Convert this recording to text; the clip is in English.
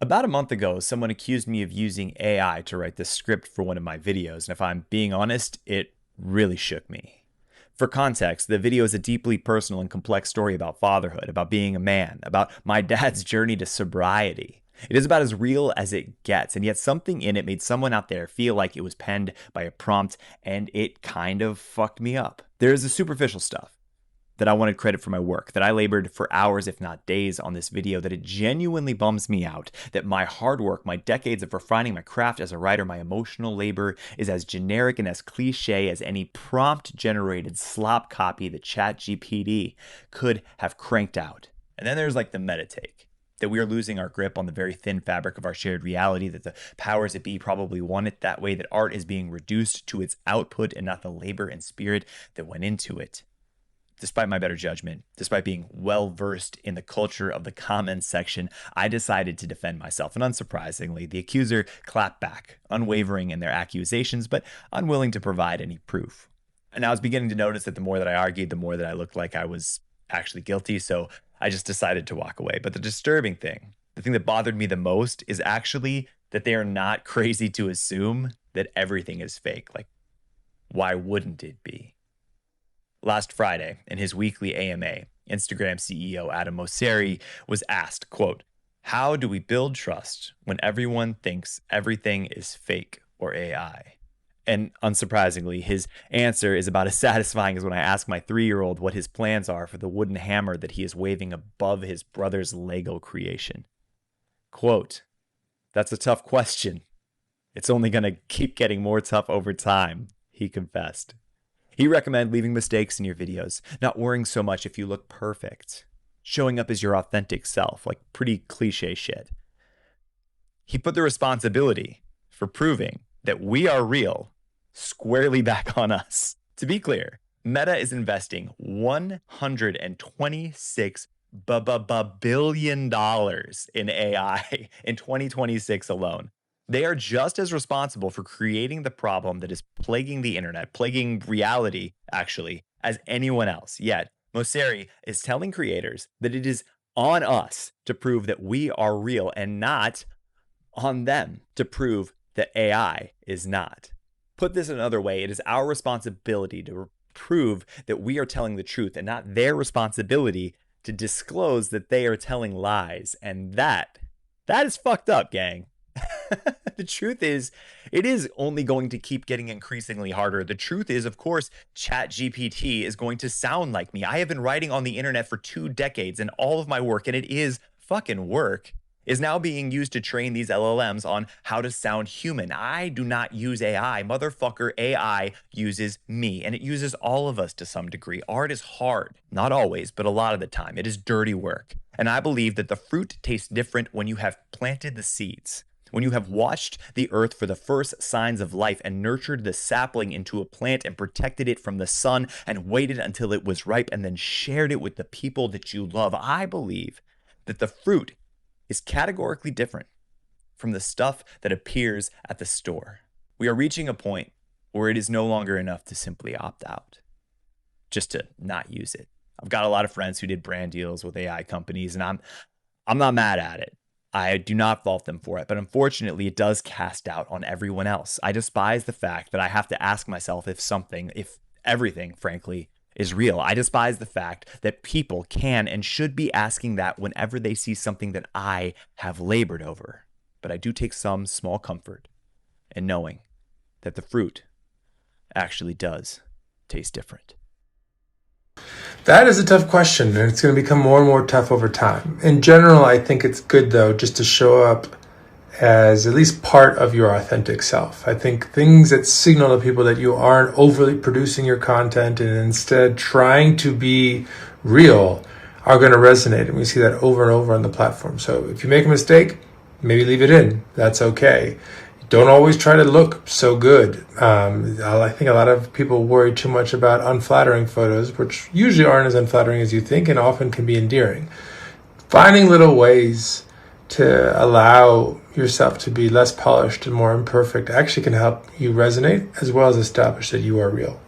About a month ago, someone accused me of using AI to write the script for one of my videos, and if I'm being honest, it really shook me. For context, the video is a deeply personal and complex story about fatherhood, about being a man, about my dad's journey to sobriety. It is about as real as it gets, and yet something in it made someone out there feel like it was penned by a prompt, and it kind of fucked me up. There's the superficial stuff that I wanted credit for my work, that I labored for hours, if not days, on this video, that it genuinely bums me out, that my hard work, my decades of refining my craft as a writer, my emotional labor is as generic and as cliche as any prompt-generated slop copy that ChatGPT could have cranked out. And then there's like the meta take, that we are losing our grip on the very thin fabric of our shared reality, that the powers that be probably want it that way, that art is being reduced to its output and not the labor and spirit that went into it. Despite my better judgment, despite being well versed in the culture of the comments section, I decided to defend myself. And unsurprisingly, the accuser clapped back, unwavering in their accusations, but unwilling to provide any proof. And I was beginning to notice that the more that I argued, the more that I looked like I was actually guilty. So I just decided to walk away. But the disturbing thing, the thing that bothered me the most, is actually that they are not crazy to assume that everything is fake. Like, why wouldn't it be? Last Friday, in his weekly AMA, Instagram CEO Adam Mosseri was asked, quote, "How do we build trust when everyone thinks everything is fake or AI?" And unsurprisingly, his answer is about as satisfying as when I ask my 3-year-old what his plans are for the wooden hammer that he is waving above his brother's Lego creation. Quote, "That's a tough question. It's only going to keep getting more tough over time," he confessed. He recommended leaving mistakes in your videos, not worrying so much if you look perfect, showing up as your authentic self, like pretty cliche shit. He put the responsibility for proving that we are real squarely back on us. To be clear, Meta is investing $126 billion in AI in 2026 alone. They are just as responsible for creating the problem that is plaguing the internet, plaguing reality, actually, as anyone else. Yet, Mosseri is telling creators that it is on us to prove that we are real and not on them to prove that AI is not. Put this another way, it is our responsibility to prove that we are telling the truth and not their responsibility to disclose that they are telling lies. And that is fucked up, gang. The truth is, it is only going to keep getting increasingly harder. The truth is, of course, ChatGPT is going to sound like me. I have been writing on the internet for 2 decades, and all of my work, and it is fucking work, is now being used to train these LLMs on how to sound human. I do not use AI. Motherfucker, AI uses me, and it uses all of us to some degree. Art is hard. Not always, but a lot of the time. It is dirty work. And I believe that the fruit tastes different when you have planted the seeds. When you have watched the earth for the first signs of life and nurtured the sapling into a plant and protected it from the sun and waited until it was ripe and then shared it with the people that you love, I believe that the fruit is categorically different from the stuff that appears at the store. We are reaching a point where it is no longer enough to simply opt out, just to not use it. I've got a lot of friends who did brand deals with AI companies, and I'm not mad at it. I do not fault them for it, but unfortunately, it does cast doubt on everyone else. I despise the fact that I have to ask myself if everything, frankly, is real. I despise the fact that people can and should be asking that whenever they see something that I have labored over. But I do take some small comfort in knowing that the fruit actually does taste different. That is a tough question, and it's going to become more and more tough over time. In general, I think it's good, though, just to show up as at least part of your authentic self. I think things that signal to people that you aren't overly producing your content and instead trying to be real are going to resonate, and we see that over and over on the platform. So if you make a mistake, maybe leave it in. That's okay. Don't always try to look so good. I think a lot of people worry too much about unflattering photos, which usually aren't as unflattering as you think and often can be endearing. Finding little ways to allow yourself to be less polished and more imperfect actually can help you resonate as well as establish that you are real.